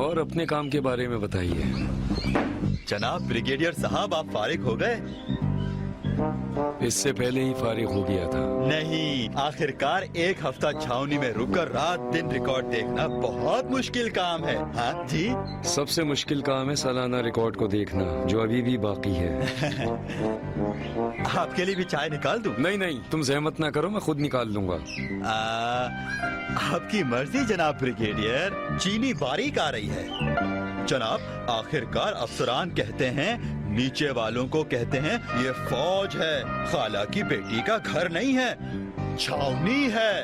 और अपने काम के बारे में बताइए। जनाब ब्रिगेडियर साहब, आप फारिग हो गए? इससे पहले ही फारिग हो गया था। नहीं, आखिरकार एक हफ्ता छावनी में रुककर रात दिन रिकॉर्ड देखना बहुत मुश्किल काम है। हाँ जी। सबसे मुश्किल काम है सालाना रिकॉर्ड को देखना, जो अभी भी बाकी है। आपके लिए भी चाय निकाल दूं? नहीं नहीं, तुम जहमत ना करो, मैं खुद निकाल लूंगा। आपकी मर्जी जनाब ब्रिगेडियर। चीनी बारीक आ रही है। जनाब, आखिरकार अफसरान कहते हैं, नीचे वालों को कहते हैं, ये फौज है, खाला की बेटी का घर नहीं है, छावनी है।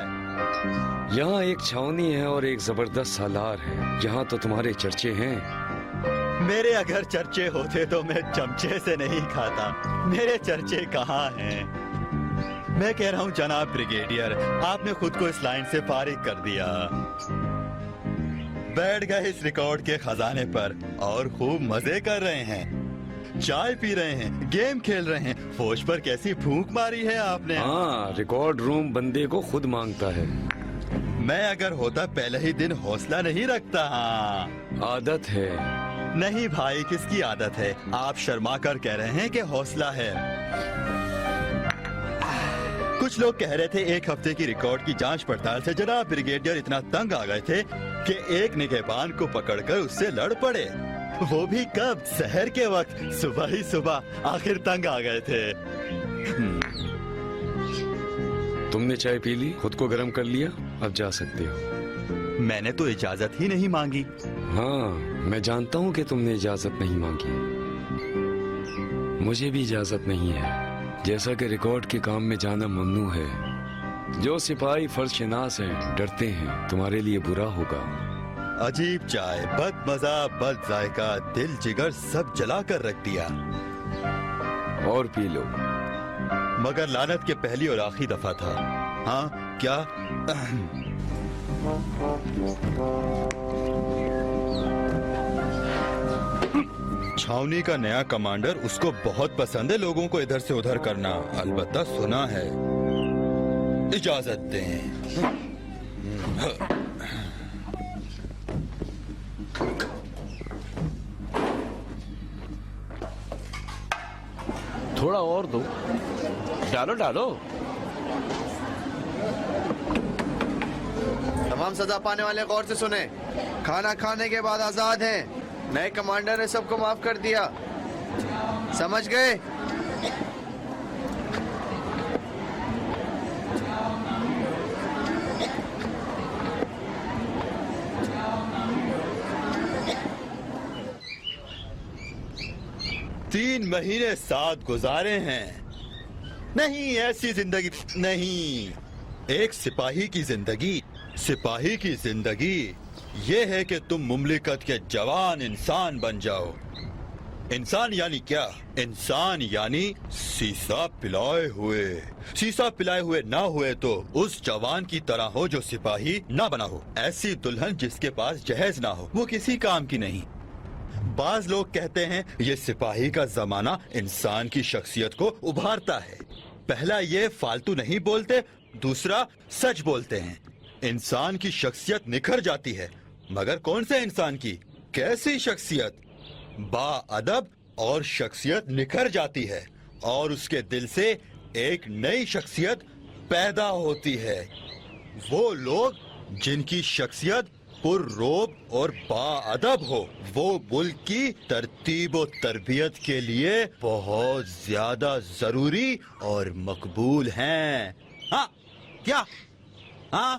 यहाँ एक छावनी है और एक जबरदस्त सालार है। यहाँ तो तुम्हारे चर्चे हैं। मेरे अगर चर्चे होते तो मैं चमचे से नहीं खाता। मेरे चर्चे कहाँ हैं? मैं कह रहा हूँ जनाब ब्रिगेडियर, आपने खुद को इस लाइन से फारिग कर दिया। बैठ गए इस रिकॉर्ड के खजाने पर और खूब मजे कर रहे हैं, चाय पी रहे हैं, गेम खेल रहे हैं। फौज पर कैसी फूंक मारी है आपने। हाँ, रिकॉर्ड रूम बंदे को खुद मांगता है। मैं अगर होता पहले ही दिन हौसला नहीं रखता। हाँ, आदत है। नहीं भाई, किसकी आदत है? आप शर्मा कर कह रहे हैं कि हौसला है। कुछ लोग कह रहे थे एक हफ्ते की रिकॉर्ड की जांच पड़ताल से जनाब ब्रिगेडियर इतना तंग आ गए थे कि एक निगहबान को पकड़कर उससे लड़ पड़े। वो भी कब? सहर के वक्त, सुबह ही सुबह। आखिर तंग आ गए थे। तुमने चाय पी ली, खुद को गर्म कर लिया, अब जा सकते हो। मैंने तो इजाजत ही नहीं मांगी। हाँ, मैं जानता हूँ कि तुमने इजाजत नहीं मांगी। मुझे भी इजाजत नहीं है। जैसा कि रिकॉर्ड के काम में जाना ममनू है। जो सिपाही फर्शनास हैं, डरते हैं तुम्हारे लिए बुरा होगा। अजीब चाय, बद मजा, बद जायका, दिल जिगर सब जला कर रख दिया। और पी लो। मगर लानत के पहली और आखिरी दफा था। हाँ, क्या? छावनी का नया कमांडर, उसको बहुत पसंद है लोगों को इधर से उधर करना। अलबत्ता सुना है। इजाजत दें। थोड़ा और दो। डालो डालो। तमाम सजा पाने वाले गौर से सुने। खाना खाने के बाद आजाद हैं। नए कमांडर ने सबको माफ कर दिया, समझ गए? तीन महीने साथ गुजारे हैं। नहीं, ऐसी जिंदगी नहीं। एक सिपाही की जिंदगी, सिपाही की जिंदगी ये है कि तुम मुमलिकत के जवान इंसान बन जाओ। इंसान यानी क्या? इंसान यानी शीशा पिलाए हुए। शीशा पिलाए हुए ना हुए तो उस जवान की तरह हो जो सिपाही ना बना हो। ऐसी दुल्हन जिसके पास जहेज ना हो, वो किसी काम की नहीं। बाज लोग कहते हैं ये सिपाही का जमाना इंसान की शख्सियत को उभारता है। पहला, ये फालतू नहीं बोलते, दूसरा सच बोलते हैं। इंसान की शख्सियत निखर जाती है। मगर कौन से इंसान की? कैसी शख्सियत? बाअदब और शख्सियत निखर जाती है और उसके दिल से एक नई शख्सियत पैदा होती है। वो लोग जिनकी शख्सियत पुररोब और बाअदब हो, वो मुल्क की तरतीब और तरबियत के लिए बहुत ज्यादा जरूरी और मकबूल हैं। हाँ, क्या? हाँ,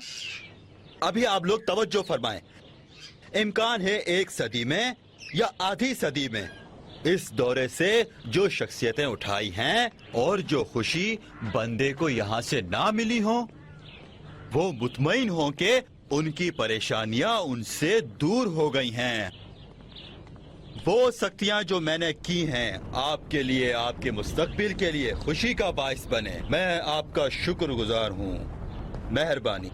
अभी आप लोग तवज्जो फरमाएं। इम्कान है एक सदी में या आधी सदी में इस दौरे से जो शख्सियतें उठाई हैं और जो खुशी बंदे को यहाँ से ना मिली हो, वो मुतमईन हो के उनकी परेशानियां उनसे दूर हो गई हैं। वो सख्तियां जो मैंने की हैं आपके लिए, आपके मुस्तकबिल के लिए खुशी का बाइस बने। मैं आपका शुक्रगुजार हूँ। मेहरबानी।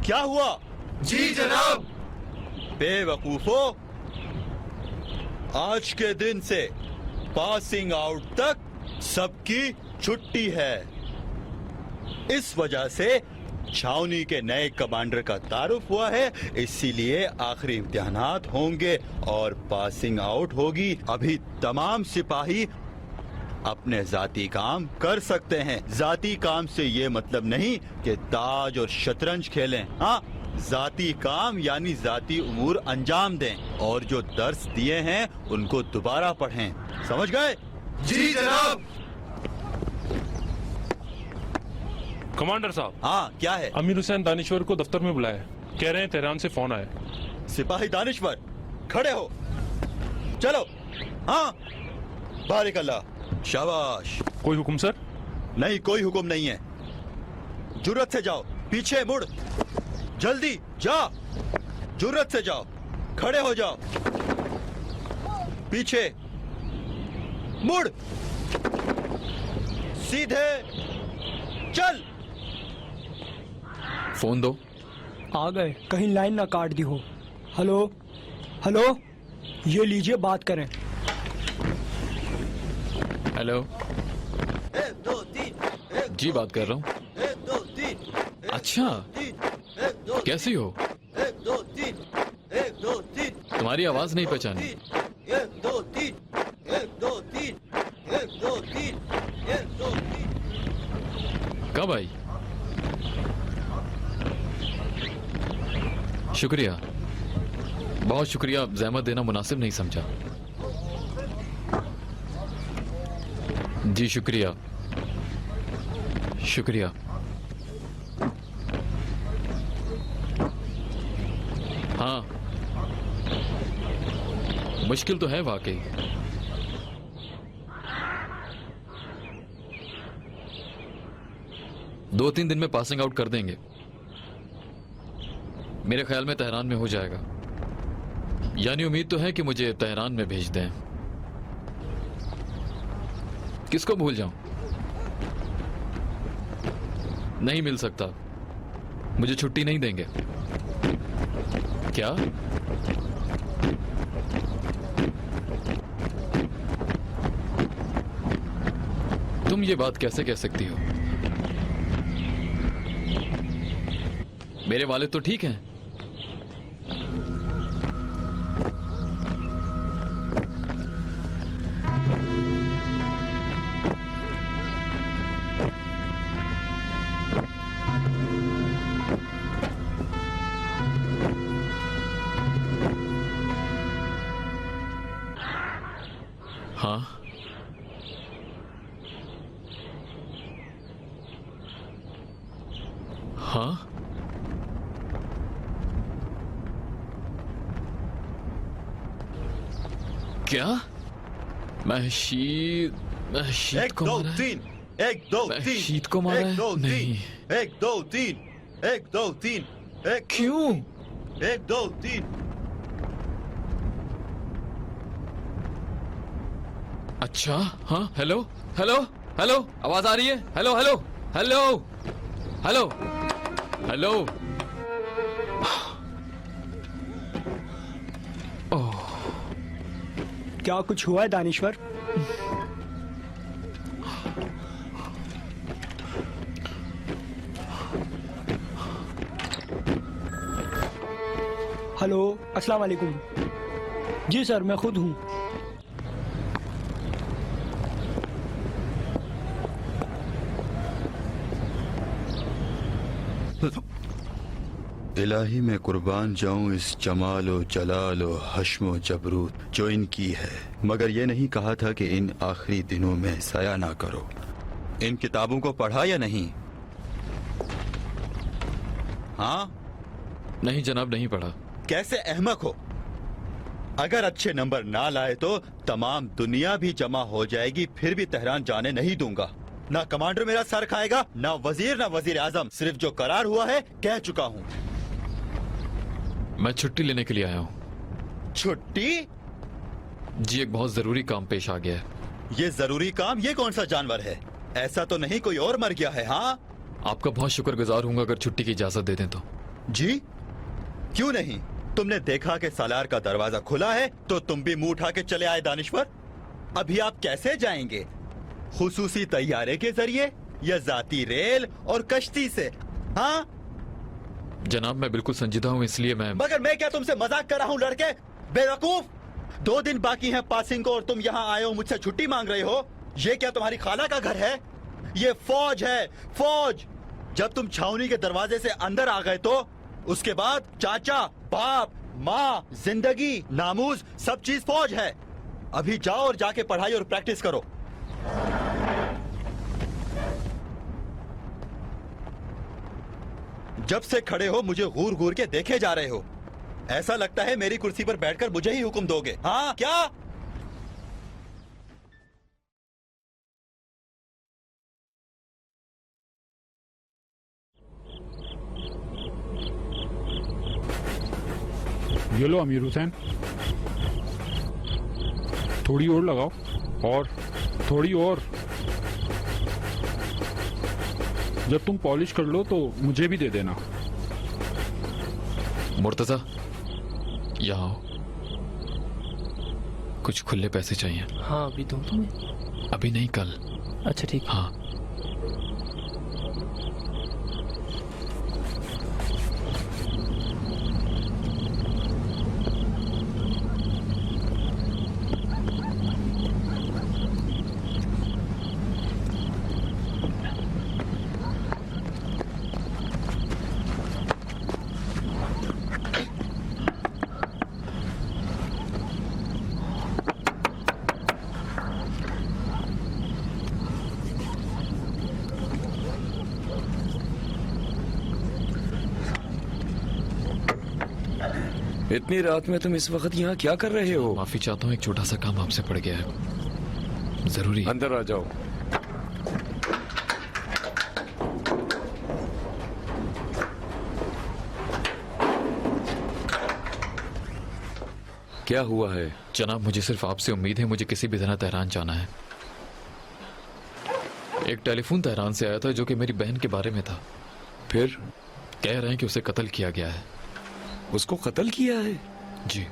क्या हुआ? जी जनाब। बेवकूफो, आज के दिन से पासिंग आउट तक सबकी छुट्टी है। इस वजह से छावनी के नए कमांडर का तारुफ हुआ है, इसीलिए आखिरी इम्तिहानात होंगे और पासिंग आउट होगी। अभी तमाम सिपाही अपने जाती काम कर सकते हैं। जाती काम से ये मतलब नहीं कि ताज और शतरंज खेलें। हाँ, जाती काम यानी जाती उमूर अंजाम दें और जो दर्स दिए हैं उनको दोबारा पढ़ें। समझ गए? जी जनाब। कमांडर साहब, हाँ, क्या है? अमीर हुसैन दानिश्वर को दफ्तर में बुलाया है। कह रहे हैं तेहरान से फोन आया। सिपाही दानिश्वर, खड़े हो, चलो। हाँ, बारिक अल्लाह, शाबाश। कोई हुक्म सर? नहीं, कोई हुक्म नहीं है। जुर्रत से जाओ, पीछे मुड़, जल्दी जा, जुर्रत से जाओ, खड़े हो जाओ, पीछे मुड़, सीधे चल। फोन दो। आ गए, कहीं लाइन ना काट दी हो। हेलो हेलो, ये लीजिए, बात करें। हेलो। 1 2 3 जी बात कर रहा हूँ। 1 2 3 अच्छा, 1 2 कैसी हो? 1 2 3 1 2 3 तुम्हारी आवाज नहीं पहचानी। 1 2 3 1 2 3 1 2 3 1 2 3। कब आई? शुक्रिया, बहुत शुक्रिया। जहमत देना मुनासिब नहीं समझा। जी शुक्रिया, शुक्रिया। हाँ, मुश्किल तो है वाकई। दो तीन दिन में पासिंग आउट कर देंगे। मेरे ख्याल में तेहरान में हो जाएगा। यानी उम्मीद तो है कि मुझे तेहरान में भेज दें। किसको भूल जाऊं? नहीं मिल सकता, मुझे छुट्टी नहीं देंगे। क्या? तुम ये बात कैसे कह सकती हो? मेरे वालिद तो ठीक हैं। हाँ, हाँ, क्या? महशीद 1 को 2 मारा है? 3 1 2 3 महशीद को मारा 1 है? 2 नहीं। 3 1 2 3 1 2 3 1 क्यों? 1 2 3। अच्छा, हाँ, हेलो हेलो हेलो, आवाज आ रही है? Hello hello hello hello hello. ओह, क्या कुछ हुआ है दानिश्वर? हेलो, अस्सलाम वालेकुम। जी सर, मैं खुद हूँ। इलाही में कुर्बान जाऊं इस जमालो जलालो हश्मो जबरूत जो इनकी है, मगर ये नहीं कहा था कि इन आखिरी दिनों में साया ना करो। इन किताबों को पढ़ा या नहीं? हाँ, नहीं जनाब, नहीं पढ़ा। कैसे अहमक हो? अगर अच्छे नंबर ना लाए तो तमाम दुनिया भी जमा हो जाएगी, फिर भी तेहरान जाने नहीं दूंगा। ना कमांडर मेरा सर खाएगा, ना वजीर, ना वजीर आजम। सिर्फ जो करार हुआ है कह चुका हूँ। मैं छुट्टी लेने के लिए आया हूँ। छुट्टी? जी, एक बहुत जरूरी काम पेश आ गया है। ये जरूरी काम? ये कौन सा जानवर है? ऐसा तो नहीं कोई और मर गया है? हाँ, आपका बहुत शुक्रगुजार हूँगा अगर छुट्टी की इजाजत दे दें तो। जी, क्यों नहीं? तुमने देखा कि सालार का दरवाजा खुला है तो तुम भी मुंह उठा के चले आए दानिश्वर। अभी आप कैसे जाएंगे? खुसूसी तैयारे के जरिए या जाती रेल और कश्ती से? हाँ, जनाब मैं बिल्कुल संजीदा हूँ, इसलिए मैं मगर मैं क्या तुमसे मजाक कर रहा हूँ लड़के? बेवकूफ, 2 दिन बाकी हैं पासिंग को और तुम यहाँ आए हो मुझसे छुट्टी मांग रहे हो। ये क्या तुम्हारी खाला का घर है? ये फौज है, फौज। जब तुम छावनी के दरवाजे से अंदर आ गए तो उसके बाद चाचा, बाप, माँ, जिंदगी, नामूस, सब चीज फौज है। अभी जाओ और जाके पढ़ाई और प्रैक्टिस करो। जब से खड़े हो मुझे घूर घूर के देखे जा रहे हो। ऐसा लगता है मेरी कुर्सी पर बैठकर मुझे ही हुक्म दोगे। हाँ क्या? ये लो अमीर हुसैन, थोड़ी और लगाओ, और थोड़ी और। जब तुम पॉलिश कर लो तो मुझे भी दे देना। मुर्तजा यहाँ आओ, कुछ खुले पैसे चाहिए। हाँ अभी दूँ तुम्हें? अभी नहीं, कल। अच्छा ठीक। हाँ इतनी रात में तुम इस वक्त यहाँ क्या कर रहे हो? माफी चाहता हूँ, एक छोटा सा काम आपसे पड़ गया है, जरूरी। अंदर आ जाओ। क्या हुआ है? जनाब मुझे सिर्फ आपसे उम्मीद है, मुझे किसी भी तरह तेहरान जाना है। एक टेलीफोन तेहरान से आया था जो कि मेरी बहन के बारे में था। फिर? कह रहे हैं कि उसे कत्ल किया गया है। उसको कत्ल किया है? जी।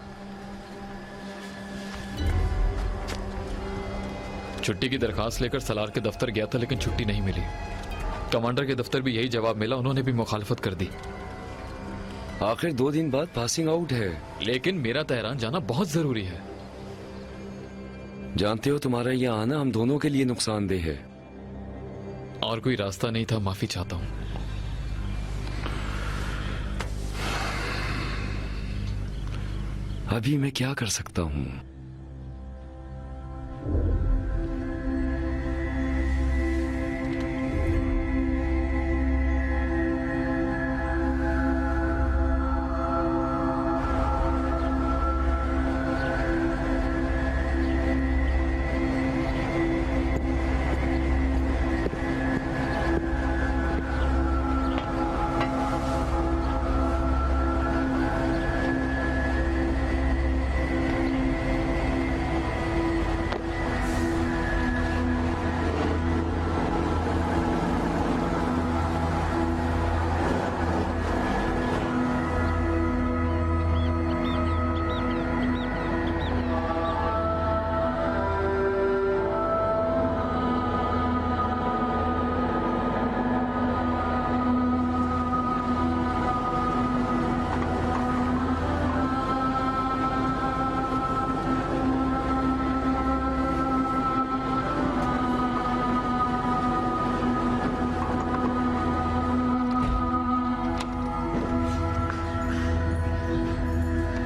छुट्टी की दरखास्त लेकर सलार के दफ्तर गया था लेकिन छुट्टी नहीं मिली। कमांडर के दफ्तर भी यही जवाब मिला, उन्होंने भी मुखालफत कर दी। आखिर 2 दिन बाद पासिंग आउट है। लेकिन मेरा तेहरान जाना बहुत जरूरी है। जानते हो तुम्हारा यहाँ आना हम दोनों के लिए नुकसानदेह है। और कोई रास्ता नहीं था, माफी चाहता हूँ। अभी मैं क्या कर सकता हूँ?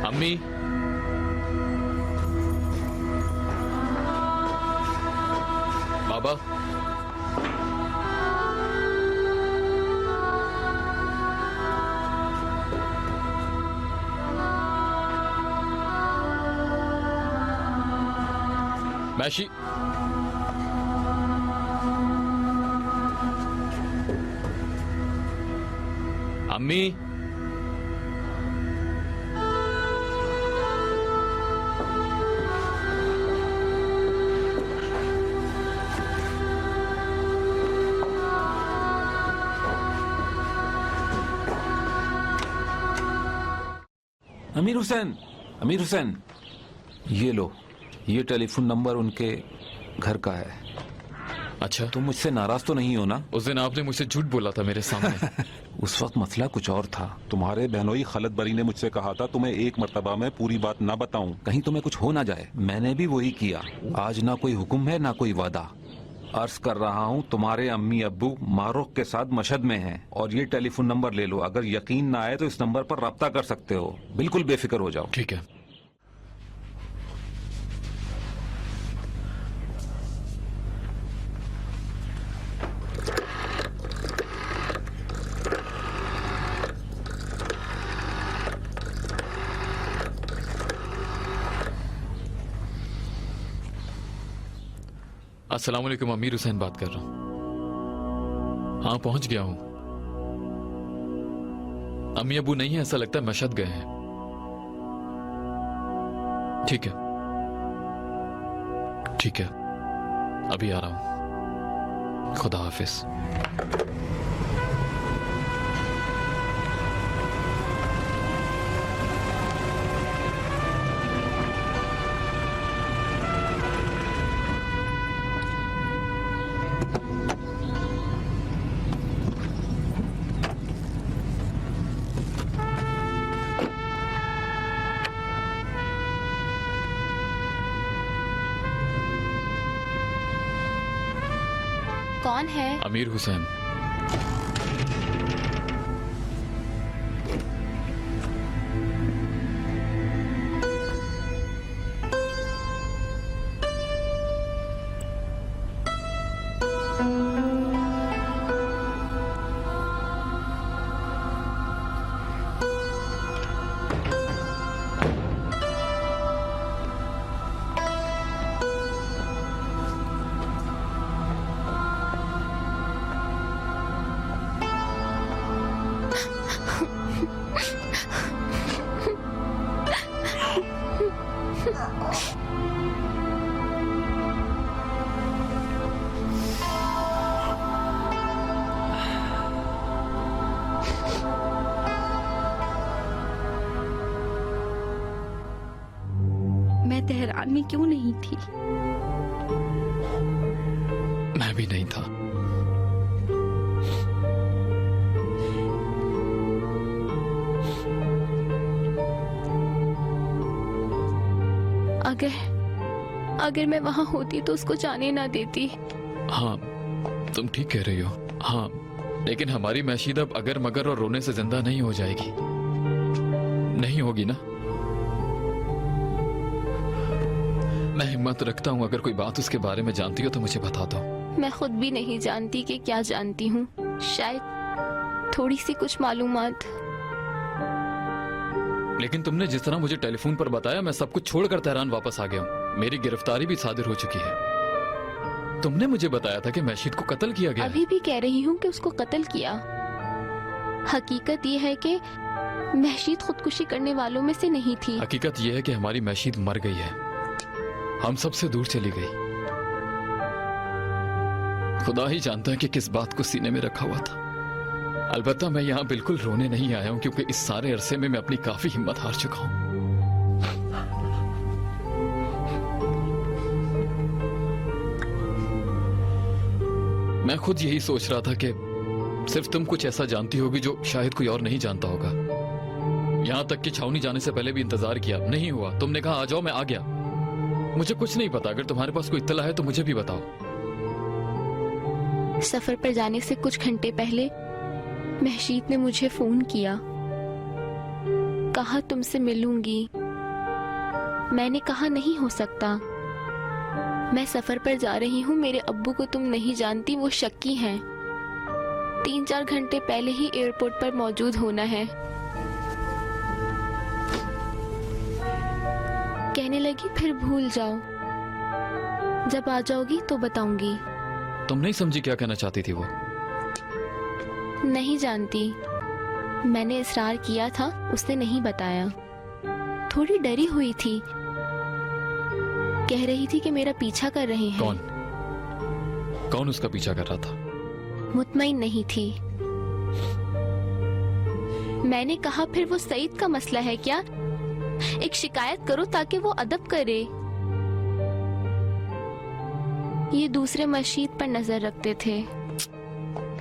अम्मी, बाबा, मैशी, अम्मी, अमीर हुसैन, अमीर हुसैन, ये लो, ये टेलीफोन नंबर उनके घर का है। अच्छा, तुम मुझसे नाराज तो नहीं हो ना? उस दिन आपने मुझसे झूठ बोला था मेरे सामने। उस वक्त मसला कुछ और था। तुम्हारे बहनोई खलत बरी ने मुझसे कहा था तुम्हें एक मर्तबा में पूरी बात ना बताऊं, कहीं तुम्हें कुछ हो ना जाए। मैंने भी वही किया। आज ना कोई हुक्म है ना कोई वादा। अर्ज कर रहा हूँ तुम्हारे अम्मी अब्बू मारूख के साथ मशहद में हैं, और ये टेलीफोन नंबर ले लो। अगर यकीन ना आए तो इस नंबर पर रब्ता कर सकते हो। बिल्कुल बेफिक्र हो जाओ। ठीक है। अस्सलाम वालेकुम, अमीर हुसैन बात कर रहा हूँ। हाँ, पहुंच गया हूँ। अम्मी अबू नहीं है, ऐसा लगता है मशहद गए हैं। ठीक है ठीक है, अभी आ रहा हूँ। खुदा हाफिज। कौन है? अमीर हुसैन। मैं तेहरान में क्यों नहीं थी? मैं भी नहीं था। अगर मैं वहां होती तो उसको जाने ना देती। हाँ, तुम ठीक कह रही हो। हाँ, लेकिन हमारी मैशीद अब अगर मगर और रोने से जिंदा नहीं हो जाएगी। नहीं होगी ना? मैं हिम्मत रखता हूँ, अगर कोई बात उसके बारे में जानती हो तो मुझे बता दो। मैं खुद भी नहीं जानती कि क्या जानती हूँ। शायद थोड़ी सी कुछ मालूमात। लेकिन तुमने जिस तरह मुझे टेलीफोन पर बताया, मैं सब कुछ छोड़कर तेहरान वापस आ गया हूँ। मेरी गिरफ्तारी भी सादिर हो चुकी है। तुमने मुझे बताया था कि मैशीद को कत्ल किया गया। अभी भी कह रही हूँ कि उसको कत्ल किया। हकीकत यह है कि मैशीद खुदकुशी करने वालों में से नहीं थी। हकीकत यह है कि हमारी मैशीद मर गई है, हम सबसे दूर चली गई। खुदा ही जानता है कि किस बात को सीने में रखा हुआ था। अलबत्ता मैं यहाँ बिल्कुल रोने नहीं आया हूँ, क्योंकि इस सारे अरसे में मैं अपनी काफी हिम्मत हार चुका हूँ। मैं खुद यही सोच रहा था कि सिर्फ तुम कुछ ऐसा जानती होगी जो शायद कोई और नहीं जानता होगा। यहाँ तक कि छावनी जाने से पहले भी इंतजार किया, नहीं हुआ। तुमने कहा आ जाओ, मैं आ गया। मुझे कुछ नहीं पता। अगर तुम्हारे पास कोई इत्तला है तो मुझे भी बताओ। सफर पर जाने से कुछ घंटे पहले महशीद ने मुझे फोन किया, कहा तुमसे मिलूंगी। मैंने कहा नहीं हो सकता, मैं सफर पर जा रही हूँ। मेरे अब्बू को तुम नहीं जानती, वो शक्की हैं। 3-4 घंटे पहले ही एयरपोर्ट पर मौजूद होना है। कहने लगी फिर भूल जाओ, जब आ जाओगी तो बताऊंगी। तुम नहीं समझी क्या कहना चाहती थी वो? नहीं जानती। मैंने इसरार किया था, उसने नहीं बताया। थोड़ी डरी हुई थी, कह रही थी कि मेरा पीछा कर रहे हैं। कौन उसका पीछा कर रहा था? मुतमईन नहीं थी। मैंने कहा फिर वो सईद का मसला है क्या? एक शिकायत करो ताकि वो अदब करे। ये दूसरे मशीद पर नजर रखते थे।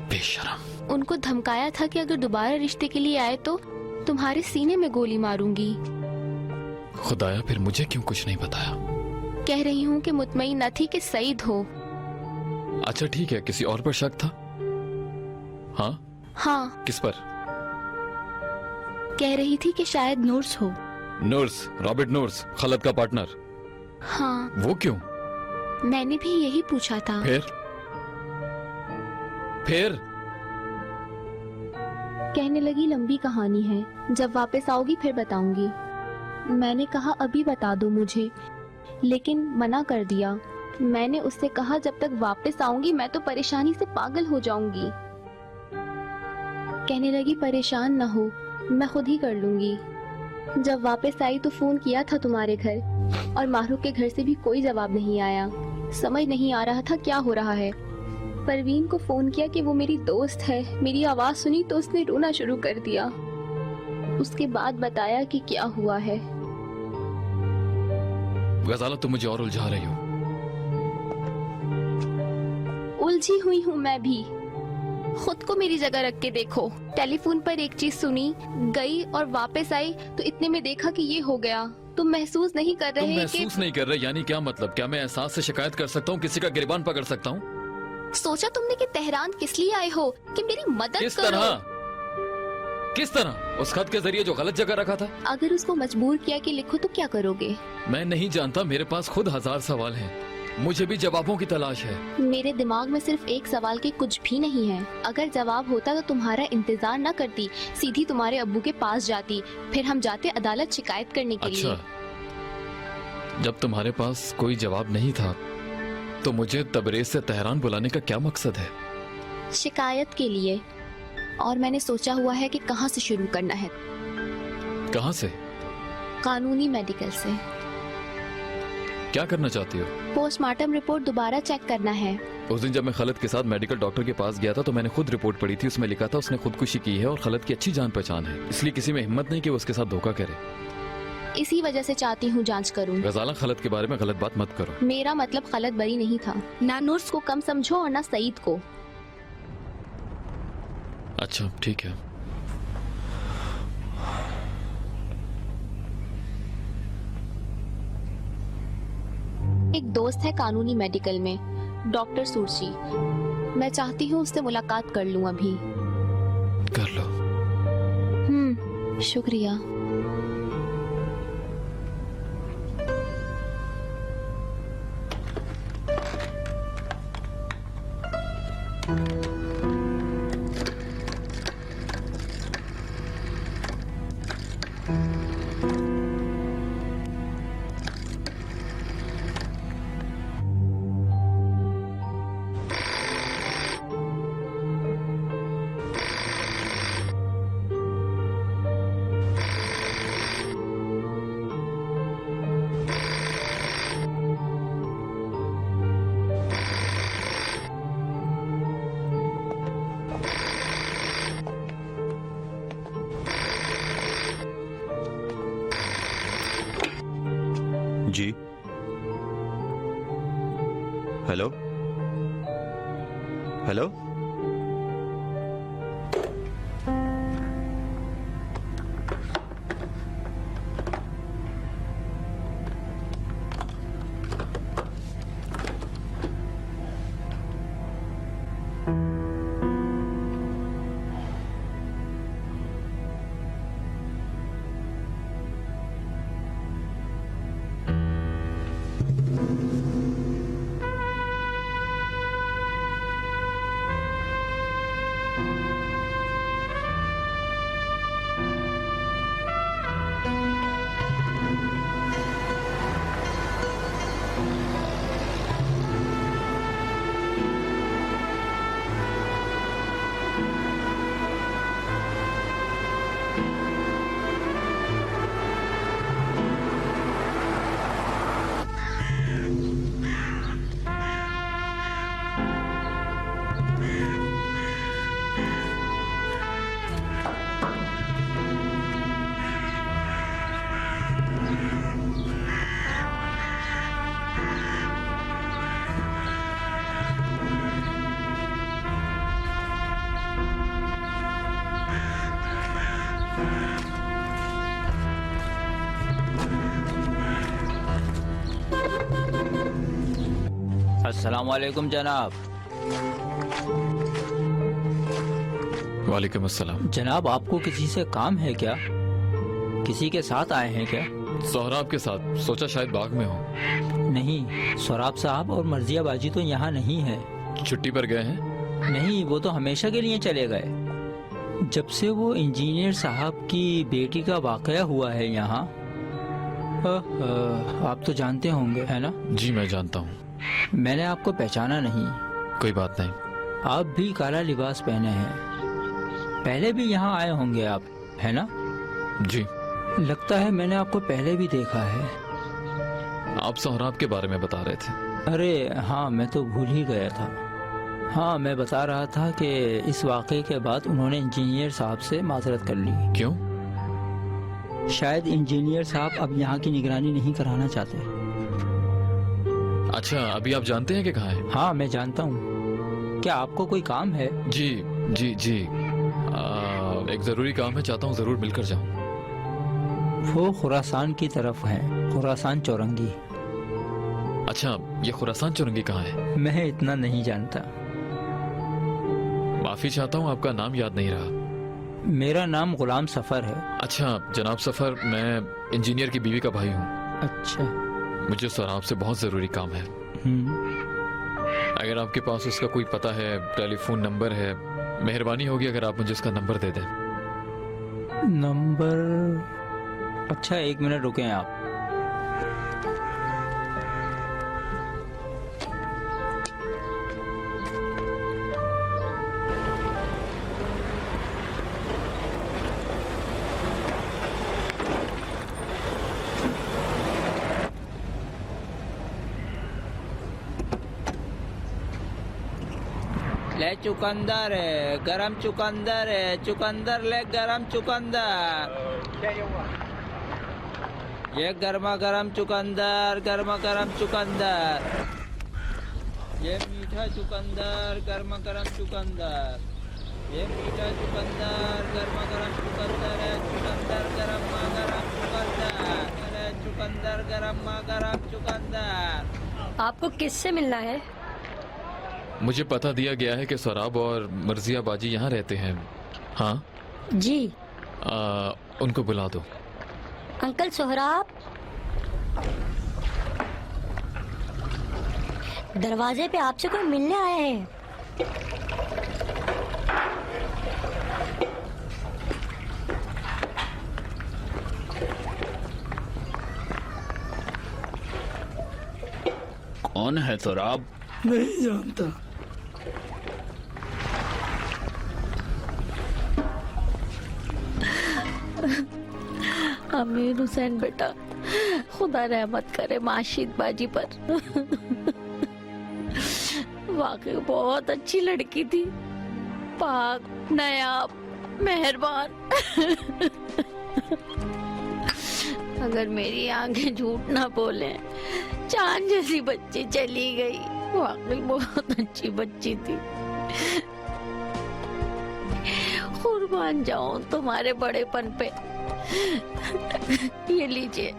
बेशरम। उनको धमकाया था कि अगर दोबारा रिश्ते के लिए आए तो तुम्हारे सीने में गोली मारूंगी। खुदाया, फिर मुझे क्यों कुछ नहीं बताया? कह रही हूँ कि मुतमईन न थी कि सईद हो। अच्छा ठीक है, किसी और पर शक था? हाँ? हाँ, किस पर? कह रही थी कि शायद नूर्स हो। नूर्स, रॉबर्ट नूर्स, खलद का पार्टनर। हाँ, वो क्यों? मैंने भी यही पूछा था। फिर कहने लगी लंबी कहानी है, जब वापस आओगी फिर बताऊंगी। मैंने कहा अभी बता दो मुझे, लेकिन मना कर दिया। मैंने उससे कहा जब तक वापस आऊंगी मैं तो परेशानी से पागल हो जाऊंगी। कहने लगी परेशान ना हो, मैं खुद ही कर लूंगी। जब वापस आई तो फोन किया था तुम्हारे घर और माहरूफ के घर से भी कोई जवाब नहीं आया। समझ नहीं आ रहा था क्या हो रहा है। परवीन को फोन किया कि वो मेरी दोस्त है। मेरी आवाज सुनी तो उसने रोना शुरू कर दिया। उसके बाद बताया कि क्या हुआ है। गजाला, तुम मुझे और उलझा रही हो। उलझी हुई हूँ मैं भी। खुद को मेरी जगह रख के देखो। टेलीफोन पर एक चीज सुनी, गई और वापस आई तो इतने में देखा कि ये हो गया। तुम महसूस नहीं कर तुम रहे महसूस नहीं कर रहे यानी क्या मतलब? क्या मैं एहसास से शिकायत कर सकता हूँ, किसी का गिरबान पकड़ सकता हूँ? सोचा तुमने कि तेहरान किस लिए आए हो कि मेरी मदद किस करो। तरह? किस तरह? उस खत के जरिए जो गलत जगह रखा था। अगर उसको मजबूर किया कि लिखो तो क्या करोगे? मैं नहीं जानता, मेरे पास खुद 1000 सवाल हैं। मुझे भी जवाबों की तलाश है। मेरे दिमाग में सिर्फ एक सवाल के कुछ भी नहीं है। अगर जवाब होता तो तुम्हारा इंतजार न करती, सीधी तुम्हारे अब्बू के पास जाती, फिर हम जाते अदालत शिकायत करने के लिए। जब तुम्हारे पास कोई जवाब नहीं था तो मुझे तबरेज से तेहरान बुलाने का क्या मकसद है? शिकायत के लिए। और मैंने सोचा हुआ है कि कहाँ से शुरू करना है। कहाँ से? कानूनी मेडिकल से। क्या करना चाहती हो? पोस्टमार्टम रिपोर्ट दोबारा चेक करना है। उस दिन जब मैं खलद के साथ मेडिकल डॉक्टर के पास गया था तो मैंने खुद रिपोर्ट पढ़ी थी। उसमें लिखा था उसने खुदकुशी की है और खलद की अच्छी जान पहचान है, इसलिए किसी में हिम्मत नहीं कि वो उसके साथ धोखा करे। इसी वजह से चाहती हूँ जांच करूँ। गजाला, खलद के बारे में गलत बात मत करो। मेरा मतलब खलद बरी नहीं था। ना नूर्स को कम समझो और ना सईद को। अच्छा ठीक है। एक दोस्त है कानूनी मेडिकल में, डॉक्टर सूरजी। मैं चाहती हूँ उससे मुलाकात कर लूँ अभी। कर लो। शुक्रिया। जी हेलो हेलो। अस्सलाम वालेकुम जनाब। वालेकुम अस्सलाम। जनाब आपको किसी से काम है क्या? किसी के साथ आए हैं क्या? सोहराब के साथ, सोचा शायद बाग में हो। नहीं, सोहराब साहब और मर्जिया बाजी तो यहाँ नहीं है। छुट्टी पर गए हैं? नहीं, वो तो हमेशा के लिए चले गए। जब से वो इंजीनियर साहब की बेटी का वाकया हुआ है यहाँ। आप तो जानते होंगे, है ना? जी मैं जानता हूँ। मैंने आपको पहचाना नहीं। कोई बात नहीं। आप भी काला लिबास पहने हैं। पहले भी यहाँ आए होंगे आप, है ना? जी। लगता है मैंने आपको पहले भी देखा है। आप सोहराब के बारे में बता रहे थे। अरे हाँ, मैं तो भूल ही गया था। हाँ, मैं बता रहा था कि इस वाक़े के बाद उन्होंने इंजीनियर साहब से माजरत कर ली। क्यों? शायद इंजीनियर साहब अब यहाँ की निगरानी नहीं कराना चाहते। अच्छा, अभी आप जानते हैं कि कहाँ है? हाँ, मैं जानता हूँ। क्या आपको कोई काम है? जी जी जी, एक जरूरी काम है, चाहता हूँ जरूर मिलकर जाऊँ। वो खुरासान की तरफ है, खुरासान चौरंगी। अच्छा, ये खुरासान चौरंगी कहाँ है? मैं इतना नहीं जानता। माफी चाहता हूँ, आपका नाम याद नहीं रहा। मेरा नाम गुलाम सफर है। अच्छा जनाब सफर, मैं इंजीनियर की बीवी का भाई हूँ। अच्छा। मुझे सोहराब से बहुत जरूरी काम है। अगर आपके पास उसका कोई पता है, टेलीफोन नंबर है, मेहरबानी होगी अगर आप मुझे उसका नंबर दे दें। नंबर? अच्छा, 1 मिनट रुकें आप। ले चुकंदर है, गरम चुकंदर है, चुकंदर ले गरम चुकंदर। ये गर्मा गर्म चुकंदर, गर्मा गर्म चुकंदर। ये मीठा चुकंदर, गर्मा गर्म चुकंदर। ये मीठा चुकंदर, गर्मा गर्म चुकंदर है। चुकंदर गर्मा गर्म चुकंदर, चुकंदर गर्मा गर्म चुकंदर। आपको किससे मिलना है? मुझे पता दिया गया है कि सोहराब और मर्जिया बाजी यहाँ रहते हैं। हाँ जी। उनको बुला दो। अंकल सोहराब, दरवाजे पे आपसे कोई मिलने आया है। कौन है सोहराब? नहीं जानता। अमीर हुसैन बेटा, खुदा रहमत करे माशिद बाजी पर। वाकई बहुत अच्छी लड़की थी, पाक, नायाब, मेहरबान। अगर मेरी आंखें झूठ ना बोले, चांद जैसी बच्ची चली गई। वाकई बहुत अच्छी बच्ची थी। कुर्बान जाऊं तुम्हारे बड़ेपन पे। ये लीजिए।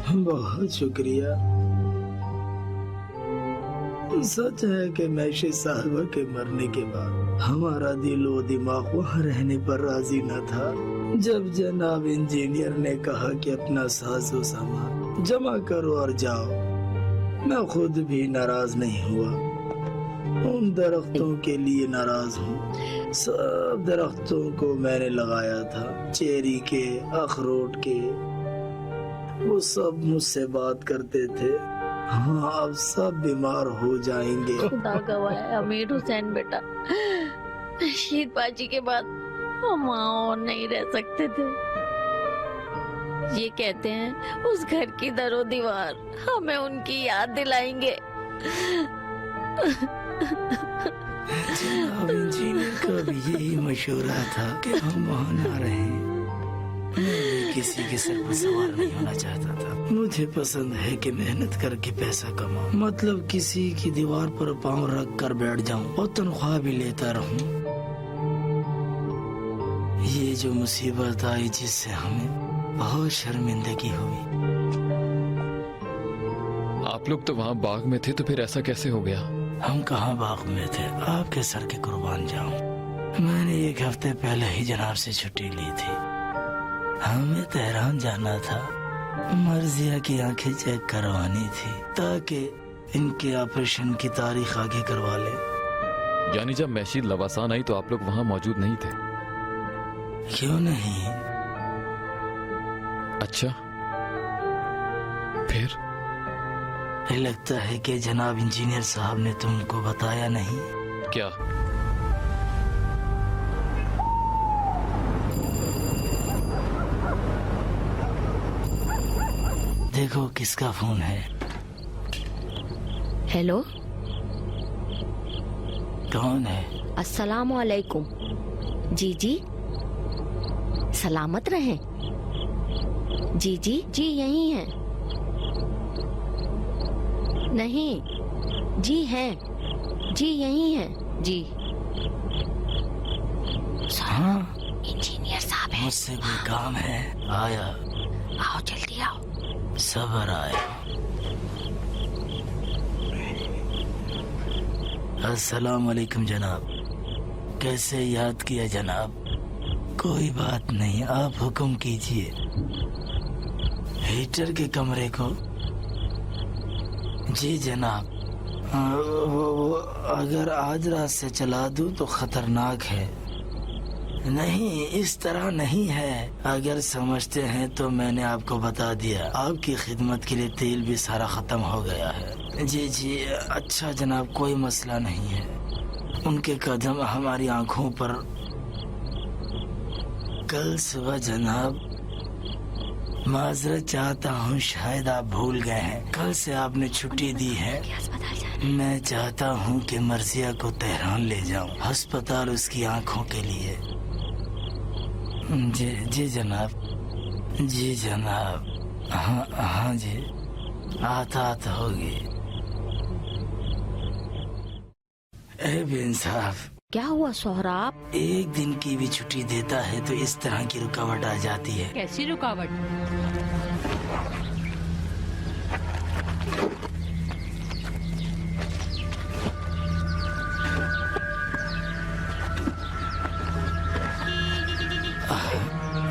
बहुत शुक्रिया। सच है कि मैशे साहबा के मरने के बाद हमारा दिल व दिमाग वहाँ रहने पर राजी न था। जब जनाब इंजीनियर ने कहा कि अपना साजो सामान जमा करो और जाओ, मैं खुद भी नाराज नहीं हुआ। उन दरख्तों के लिए नाराज हूँ। सब दरख्तों को मैंने लगाया था, चेरी के, अखरोट के। वो सब मुझसे बात करते थे। हाँ, अब सब बीमार हो जाएंगे। खुदा गवाह है अमीर हुसैन बेटा, रशीद बाजी के बाद हम और नहीं रह सकते थे। ये कहते हैं उस घर की दरो दीवार हमें उनकी याद दिलाएंगे। जनाब इंजीनियर का भी यही मशवरा था कि हम वहाँ ना रहें। मैं किसी के सर पर सवार नहीं होना चाहता था। मुझे पसंद है कि मेहनत करके पैसा कमाऊं, मतलब किसी की दीवार पर पांव रख कर बैठ जाऊं और तनख्वाह भी लेता रहूं। ये जो मुसीबत आई जिससे हमें बहुत शर्मिंदगी हुई। आप लोग तो वहाँ बाग में थे, तो फिर ऐसा कैसे हो गया? हम कहाँ बाग में थे, आपके सर के कुर्बान जाऊं। मैंने 1 हफ्ते पहले ही जनाब से छुट्टी ली थी। हमें तेहरान जाना था, मर्जिया की आंखें चेक करवानी थी ताकि इनके ऑपरेशन की तारीख आगे करवा ले। यानी जब मैशीद लवासान आई तो आप लोग वहाँ मौजूद नहीं थे? क्यों नहीं? अच्छा, फिर? लगता है कि जनाब इंजीनियर साहब ने तुमको बताया नहीं। क्या? देखो किसका फोन है। हेलो, कौन है? अस्सलाम वालेकुम। जी जी, सलामत रहें। जी जी जी यही हैं। नहीं जी हैं, जी यही हैं जी। हाँ, इंजीनियर साहब हैं। मुझसे कोई काम है? आया। आओ जल्दी आओ। सबर आया। अस्सलाम वालेकुम जनाब। कैसे याद किया जनाब? कोई बात नहीं, आप हुक्म कीजिए। हीटर के कमरे को? जी जनाब। वो अगर आज रात से चला दूं तो खतरनाक है। नहीं, इस तरह नहीं है। अगर समझते हैं तो मैंने आपको बता दिया। आपकी खिदमत के लिए तेल भी सारा खत्म हो गया है। जी जी, अच्छा जनाब, कोई मसला नहीं है। उनके कदम हमारी आंखों पर। कल सुबह जनाब, माजरत चाहता हूँ, शायद आप भूल गए हैं, कल से आपने छुट्टी दी है। मैं चाहता हूँ कि मर्जिया को तेहरान ले जाऊँ, अस्पताल उसकी आंखों के लिए। जी जी जनाब, जी जनाब। हाँ हाँ जी, आता होगी। ए बिन साहब, क्या हुआ सोहराब? 1 दिन की भी छुट्टी देता है तो इस तरह की रुकावट आ जाती है। कैसी रुकावट?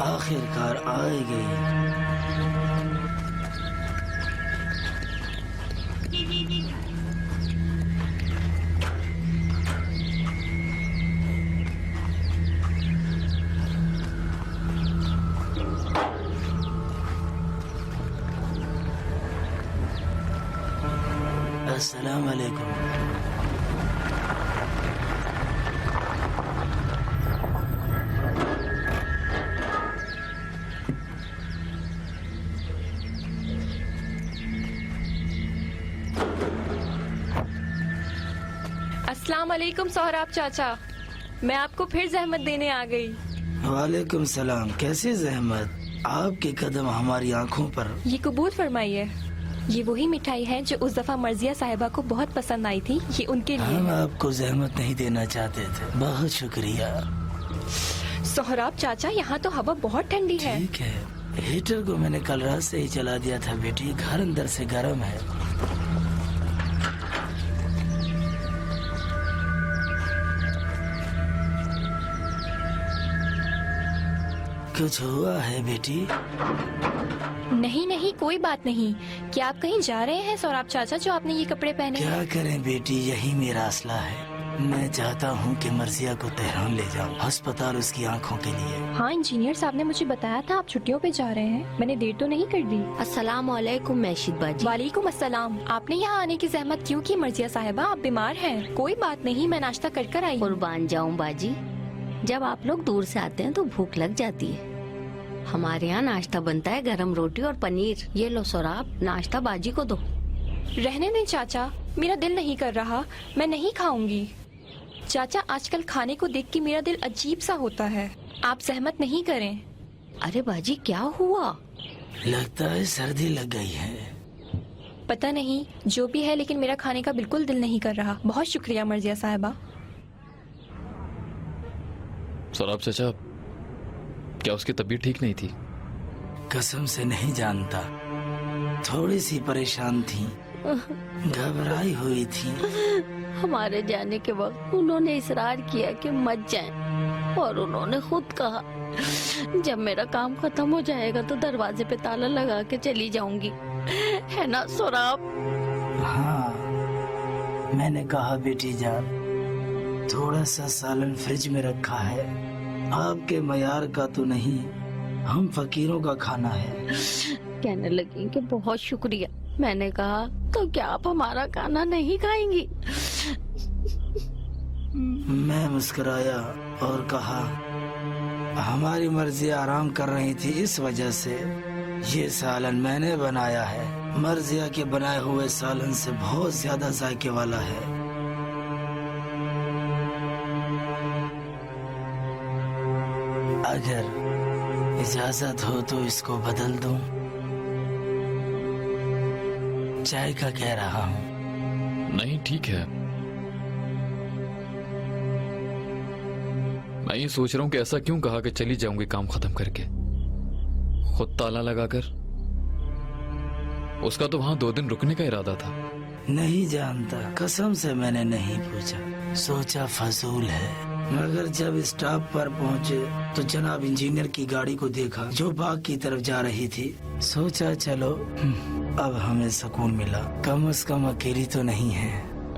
आखिरकार आ गई। अस्सलाम वालेकुम। अस्सलाम वालेकुम सोहराब चाचा, मैं आपको फिर जहमत देने आ गई। वालेकुम सलाम। कैसी जहमत? आपके कदम हमारी आंखों पर। ये कबूल फरमाइए। ये वही मिठाई है जो उस दफा मर्जिया साहिबा को बहुत पसंद आई थी। ये उनके लिए। हम आपको जहमत नहीं देना चाहते थे। बहुत शुक्रिया। सोहराब चाचा, यहाँ तो हवा बहुत ठंडी है। ठीक है, हीटर को मैंने कल रात से ही चला दिया था बेटी, घर अंदर से गर्म है। कुछ हुआ है बेटी? नहीं नहीं, कोई बात नहीं। क्या आप कहीं जा रहे हैं सोहराब चाचा, जो आपने ये कपड़े पहने? क्या करें बेटी, यही मेरा असला है। मैं चाहता हूँ कि मर्जिया को तेहरान ले जाऊँ, अस्पताल उसकी आंखों के लिए। हाँ, इंजीनियर साहब ने मुझे बताया था आप छुट्टियों पे जा रहे हैं। मैंने देर तो नहीं कर दी? अस्सलाम वालेकुम मैशीद बाजी। वालेकुम अस्सलाम। आपने यहाँ आने की जहमत क्यों की मर्जिया साहिबा? आप बीमार हैं? कोई बात नहीं, मैं नाश्ता कर आई। कुर्बान जाऊं बाजी, जब आप लोग दूर से आते हैं तो भूख लग जाती है। हमारे यहाँ नाश्ता बनता है, गरम रोटी और पनीर। ये लो सोहराब, नाश्ता बाजी को दो। रहने दें चाचा, मेरा दिल नहीं कर रहा, मैं नहीं खाऊंगी। चाचा, आजकल खाने को देख के मेरा दिल अजीब सा होता है, आप सहमत नहीं करें। अरे बाजी, क्या हुआ? लगता है सर्दी लग गई है। पता नहीं, जो भी है, लेकिन मेरा खाने का बिल्कुल दिल नहीं कर रहा। बहुत शुक्रिया मर्जिया साहिबा। सोहराब चाचा, क्या उसकी तबीयत ठीक नहीं थी? कसम से नहीं जानता, थोड़ी सी परेशान थी। घबराई हुई थी। हमारे जाने के वक्त उन्होंने इसरार किया कि मत जाएं, और उन्होंने खुद कहा जब मेरा काम खत्म हो जाएगा तो दरवाजे पे ताला लगा के चली जाऊंगी, है ना सोराब? हाँ, मैंने कहा बेटी जान, थोड़ा सा सालन फ्रिज में रखा है, आपके मयार का तो नहीं, हम फकीरों का खाना है। कहने लगी कि बहुत शुक्रिया। मैंने कहा तो क्या आप हमारा खाना नहीं खाएंगी? मैं मुस्कुराया और कहा हमारी मर्जी आराम कर रही थी, इस वजह से ये सालन मैंने बनाया है। मर्जिया के बनाए हुए सालन से बहुत ज्यादा जायके वाला है। अगर इजाजत हो तो इसको बदल दूं। चाय का कह रहा हूँ। नहीं ठीक है, मैं ये सोच रहा हूँ कि ऐसा क्यों कहा कि चली जाऊंगी काम खत्म करके, खुद ताला लगाकर। उसका तो वहां 2 दिन रुकने का इरादा था। नहीं जानता, कसम से मैंने नहीं पूछा, सोचा फजूल है। मगर जब स्टॉप पर पहुंचे तो जनाब इंजीनियर की गाड़ी को देखा जो बाग की तरफ जा रही थी। सोचा चलो अब हमें सुकून मिला, कम से कम अकेली तो नहीं है।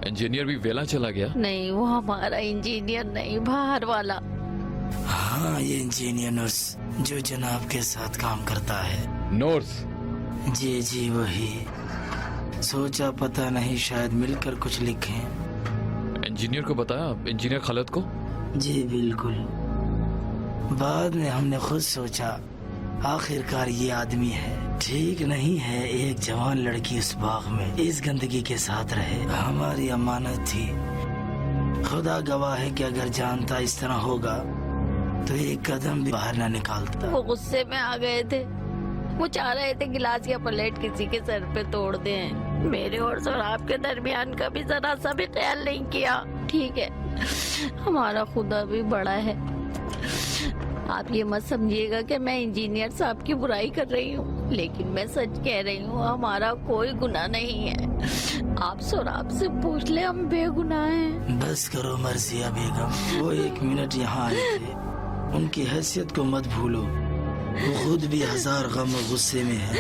इंजीनियर भी वेला चला गया? नहीं, वो हमारा इंजीनियर नहीं, बाहर वाला। हाँ, ये इंजीनियर नर्स जो जनाब के साथ काम करता है। नर्स? जी जी वही। सोचा पता नहीं शायद मिलकर कुछ लिखें। इंजीनियर को बताया? इंजीनियर खालिद को? जी बिल्कुल। बाद में हमने खुद सोचा आखिरकार ये आदमी है, ठीक नहीं है एक जवान लड़की उस बाग में इस गंदगी के साथ रहे। हमारी अमानत थी। खुदा गवाह है कि अगर जानता इस तरह होगा तो एक कदम भी बाहर ना निकालता। वो गुस्से में आ गए थे, वो चाह रहे थे गिलास या प्लेट किसी के सर पे तोड़ दें। मेरे और सोराब के दरमियान का भी जरा सा भी ख्याल नहीं किया। ठीक है, हमारा खुदा भी बड़ा है। आप ये मत समझिएगा कि मैं इंजीनियर साहब की बुराई कर रही हूँ, लेकिन मैं सच कह रही हूँ, हमारा कोई गुनाह नहीं है। आप सोराब से पूछ ले, हम बेगुनाह हैं। बस करो मर्जिया बेगम, वो 1 मिनट यहाँ आए थे, उनकी हैसियत को मत भूलो। वो खुद भी 1000 गम और गुस्से में है।